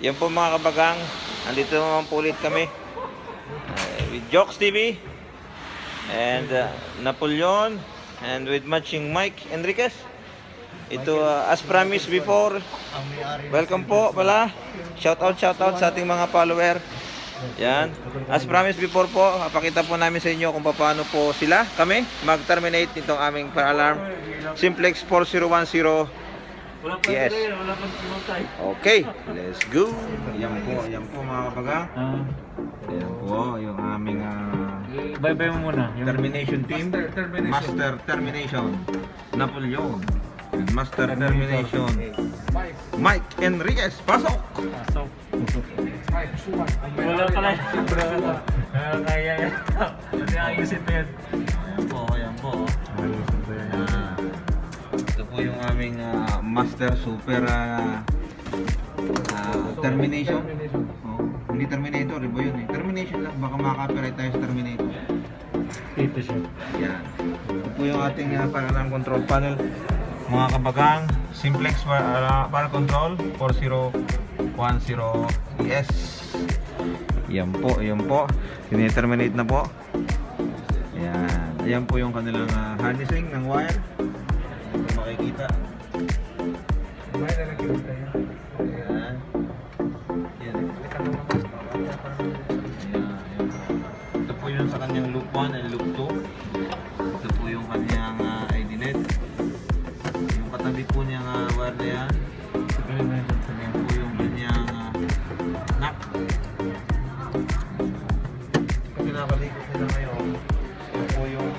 Yan po mga kabagang, andito naman po ulit kami with Jokes TV and Napoleon and with matching Mike Enriquez. Ito as promised before, welcome po pala. Shout out sa ating mga follower. Yan. As promised before po, papakita po namin sa inyo kung paano po kami mag-terminate nitong aming fire alarm Simplex 4010. Yes. Okay, let's go. Yan po mga kabagang. Yan po yung aming Bye-bye mo muna. termination team. Master Termination. Napoleon. Master Termination. Mike Enriquez. Pasok! Wala ka lang. Kaya yan. Hindi ayusin pa yan. Ayan po. Ito po yung aming Master Super Termination. Hindi Terminator, iba yun eh. Termination lang, baka makaka-copyright tayo sa Terminator. Ito siya. Yan. Ito po yung ating fire alarm control panel. Mga kabagang, Simplex fire control 4010 ES. Yan po. Tine-terminate na po. Yan. Ayan po yung kanilang harnessing ng wire. Kung makikita. Ayan. Ayan. Ito po yung sa kanyang loop 1 and loop 2. Ito po yung kanyang ID net. Yung katabi po niyang wire na yan. Ayan po yung kanyang knock. Kinakalikot nila ngayon. Ito po yung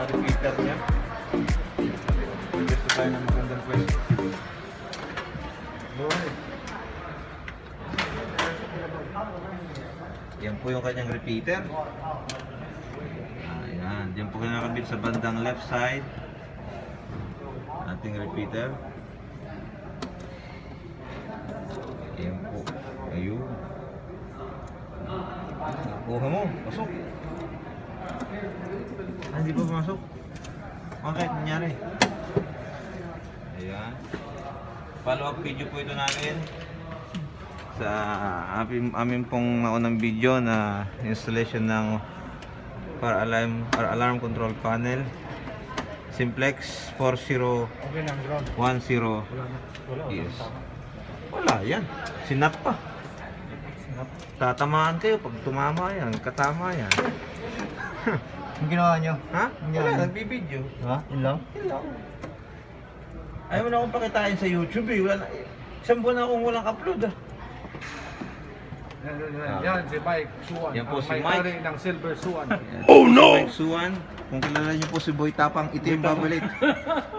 repeater niya. Gusto tayo ng magandang pwesto. Yan po yung kanyang repeater. Ayan. Yan po kinakabit sa bandang left side. Ating repeater. Yan po. Ayun. Kuha mo. Pasok. Hindi pa pumasok. Okay, nangyari. Ayan. Follow up video po ito namin sa amin pong naunang video na installation ng fire alarm control panel Simplex 4010. Yes. Wala yan. Sinap pa. Tatamaan kayo pag tumama yan. Katama yan. Ang ginawa nyo? Ha? Yan. Wala, nagbibideo. Ha? Yun lang? Ayaw mo na akong pakitain sa YouTube eh. Wala na. Isang buwan na akong walang upload ah. Yan, si Mike Suwan. Yan po ang si may-ari Mike. ng Silver Suwan. Oh no! Mike Suwan. Kung kilala niyo po si Boy Tapang, ito yung papalit.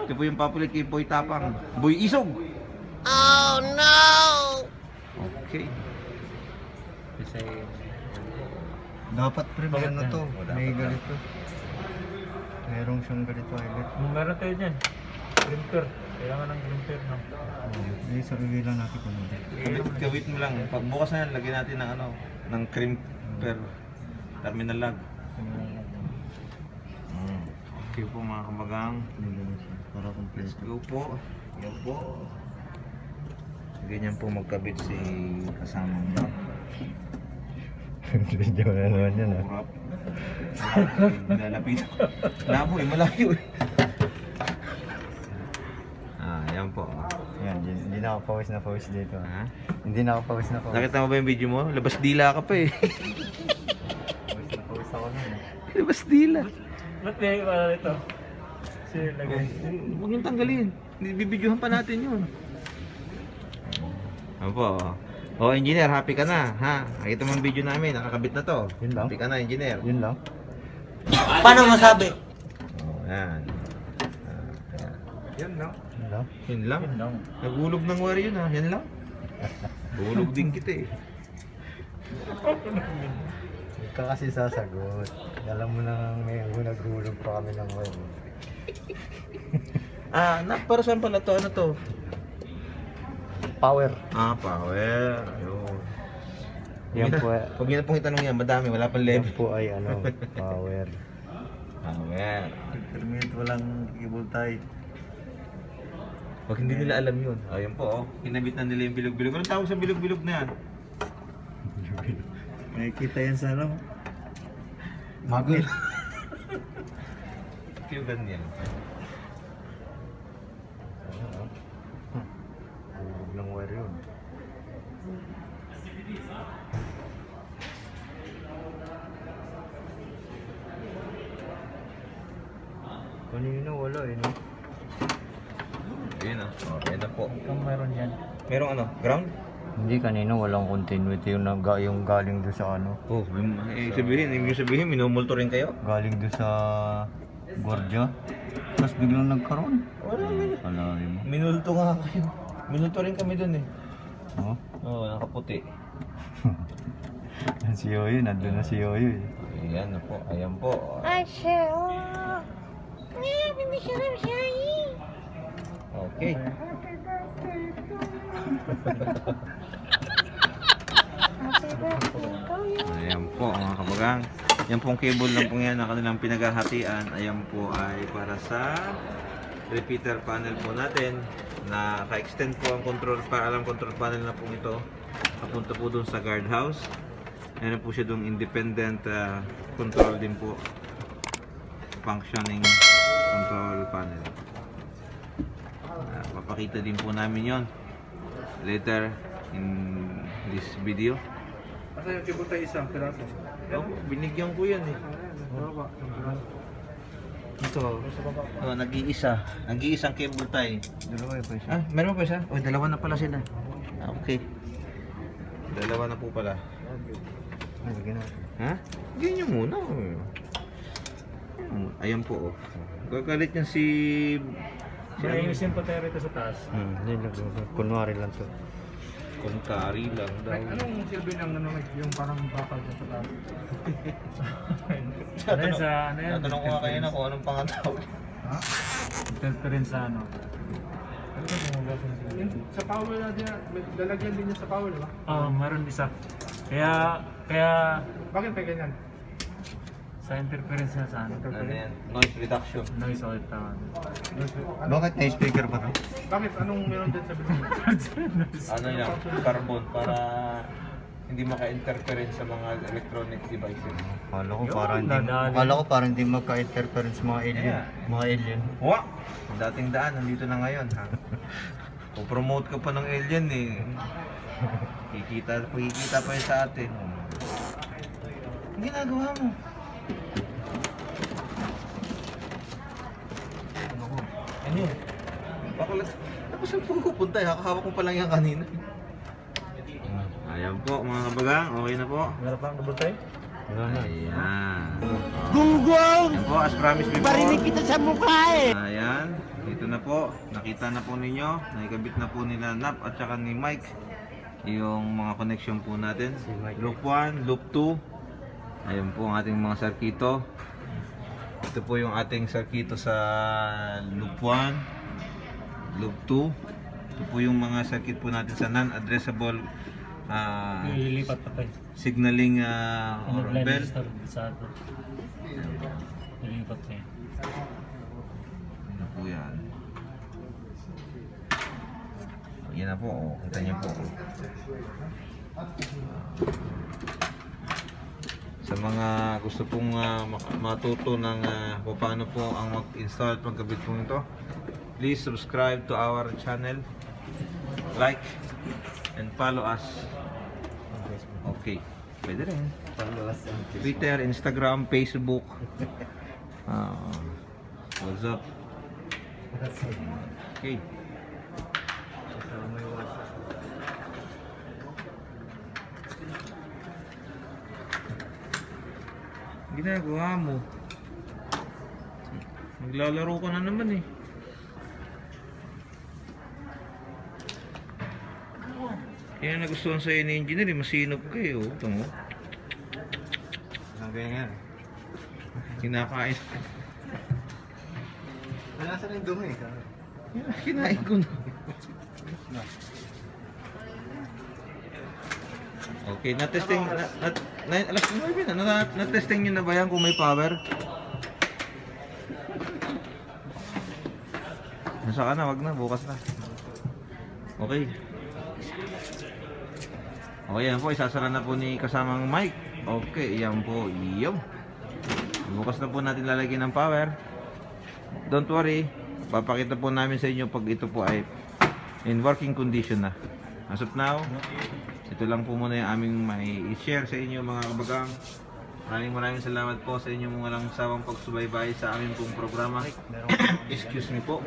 Ito po yung papalit kay Boy Tapang. Boy Isog! Oh no! Okay. Kasi Dapat pre, may Bakit ano yan? to. dapat May lang. ganito. Merong siyang ganito element. meron tayo dyan. Printer. Kailangan ng printer no? May sarili lang natin kung ano. Kawit mo lang. Pagbukas na yan, lagyan natin ng ano, ng crimper terminal log. Okay po mga kamagang. Nilagay siya. Para Let's kompleto. go po. Yan po. Ganyan po magkabit si kasamang mo. Video na naman yan ah. Kurap. Nilalapit. Labo eh, malayo eh. Yan po. Yan, hindi na ako pawis na pawis dito. Ha? Hindi na ako pawis na pawis. Nakita mo ba yung video mo? Labas dila ka pa eh. Pawis na pawis ako nun eh. Labas dila. Ba't may wala ito? Sino lagay? Huwag yung tanggalin. Bibidyohan pa natin yun. Ano po? Oh, engineer, happy ka na, ha? Nakita mo yung video namin, nakakabit na to. Yun lang? Happy ka na, engineer. Yun lang. Paano masabi? Oh, yan. Yan. Yan, no? Yun lang. Yun lang. Yun lang. Nagulog ng wari yun, ha? Yan lang. Bulog din kita eh. Huwag ka kasi sasagot. Alam mo na may naghulog pa kami ng web. Para saan pala to? Ano to? Power. Power. Ayun. Yan po, Huwag niyo na pong itanong yan, madami, wala pang yan level. po ay ano, power. Power. Terminate walang cable tie. Pag hindi nila alam yun. Ayun po, oh. Kinabit na nila yung bilog-bilog. Anong tawag sa bilog-bilog na yan? Nakikita yan sa ano? Magul. Yung ganyan. Hulog ng wire yun. Kanina wala eh, no? Ayun na. Oh, ayun na po. Kung meron yan. Merong ano? Ground? Hindi, kanina walang continuity yung galing doon sa ano. Oh, ibig sabihin, minumulto rin kayo? Galing doon sa Gorgia. Tapos biglang nagkaroon. Wala rin. Minulto nga kayo. Minulto rin kami dun eh. Oh? Oo, nakaputi. Si Yoyo, nandun na si Yoyo eh. Ayan na po, ayan po. Okay. Ayan po mga kabagang. Yan pong cable lang po yan na kanilang pinaghahatian. Ayan po ay para sa repeater panel po natin na ka-extend po ang control alarm control panel na po ito. Papunta po dun sa guard house. Ayan po siya dun independent control din po. Functioning control panel. Papakita din po namin yon later in this video. Kasi yung kibot tayo isang piraso. Oh, binigyan ko yan eh. Baba, isang piraso. Ito, oh, nag-iisang cable tie. Dalawa pa siya. Ah, meron pa isa? Oh, dalawa na pala sila. Ah, okay. Dalawa na po pala. Ay, lagyan natin. Ha? Ganyan nyo muna. Ayan po oh. Gagalit niyan si... Ayusin pa tayo rito sa taas. Hindi, kunwari lang to. Kontari lang daw. Anong silbi ng ano, yung parang bakal sa taas? Ano yan sa ano yan? Tatanong ko nga kayo na kung anong pangatawag. Ha? Interference sa ano? Sa power natin, lalagyan din niya sa power, di ba? Oo, meron isa. Kaya Bakit pa ganyan? sa interference na sa ano? Ano yan? Noise reduction. Noise ulit naman. Bakit may speaker pa to? Bakit? Anong meron din sa bitin? Ano yan? Carbon para hindi maka-interference sa mga electronic devices. Akala ko parang hindi magka-interference mga alien. Yeah. Mga alien. Wa! Ang dating daan, nandito na ngayon ha. Kung promote ka pa ng alien eh. Kikita pa yun sa atin. Ang ginagawa mo? Ano yun? Bakulat. Tapos saan po pupunta eh? Kakahawak mo pa lang yan kanina. Ayan po mga kabagang, okay na po. Meron pa ang double tie? Wala na. Ayan. Gunggong! Ayan po, as promised before. Parinig kita sa mukha eh! Ayan, dito na po. Nakita na po ninyo. Naikabit na po nila Nap at saka ni Mike. Yung mga connection po natin. Loop 1, loop 2. Ayan po ang ating mga sarkito. Ito po yung ating sarkito sa loop 1, loop 2. Ito po yung mga circuit po natin sa non-addressable Ililipat pa tayo. signaling Ano or blind bell. register sa ato. Ililipat tayo. Ano po yan? Yan na po, oh. Kita niyo po. Sa mga gusto pong matuto ng kung paano po ang mag-install at magkabit po ito, please subscribe to our channel, like, and follow us. Okay, pwede rin. Twitter, Instagram, Facebook. What's up? Okay. Ginagawa mo. Naglalaro ka na naman eh. Kaya nagustuhan sa'yo ni engineer eh, masinop ka eh. Oh. Ito mo. Ganyan. Kinakain. Nasa na yung dumi eh. Kinain ko na. Okay, na-testing, alas 9 na, na-testing nyo na ba yan kung may power? Nasa ka na, wag na, bukas na. Okay. Okay, yan po, isasara na po ni kasamang Mike. Okay, yan po. Yung. Bukas na po natin lalagyan ng power. Don't worry. Papakita po namin sa inyo pag ito po ay in working condition na. As of now, ito lang po muna yung aming may i-share sa inyo mga kabagang. Maraming salamat po sa inyong walang sawang pagsubaybay sa aming pong programa. Excuse me po.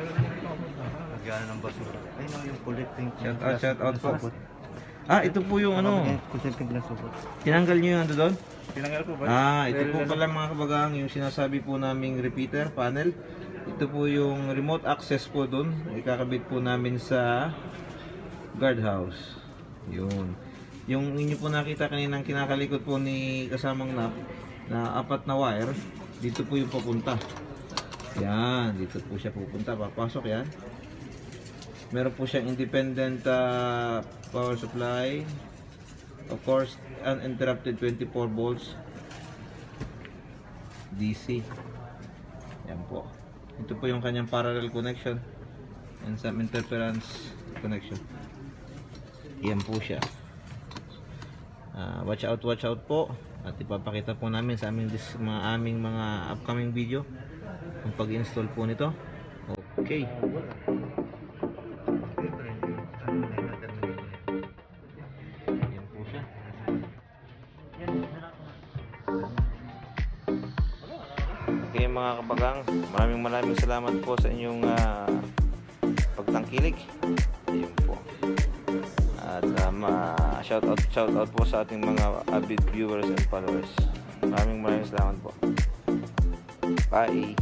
Nagyan ng basura. Ay no, yung collecting. Shout out po. Ito po yung ano. Collecting na subot. Tinanggal nyo yung ano doon? Tinanggal ko ba? Ito po pala mga kabagang yung sinasabi po naming repeater panel. Ito po yung remote access po doon. Ikakabit po namin sa guardhouse. Yun. Yung inyo po nakita kaninang kinakalikot po ni kasamang nap na 4 na wire, dito po yung papunta. Yan, dito po siya pupunta. Papasok yan. Meron po siyang independent power supply. Of course, uninterrupted 24 volts DC. Yan po. Ito po yung kanyang parallel connection and some interference connection. Yan po siya. Watch out po. At ipapakita po namin sa aming mga upcoming video ang pag-install po nito. Okay. Yan po siya. Okay mga kabagang, maraming salamat po sa inyong pagtangkilik. Ayun po. At shout out po sa ating mga avid viewers and followers. Maraming salamat po. Bye.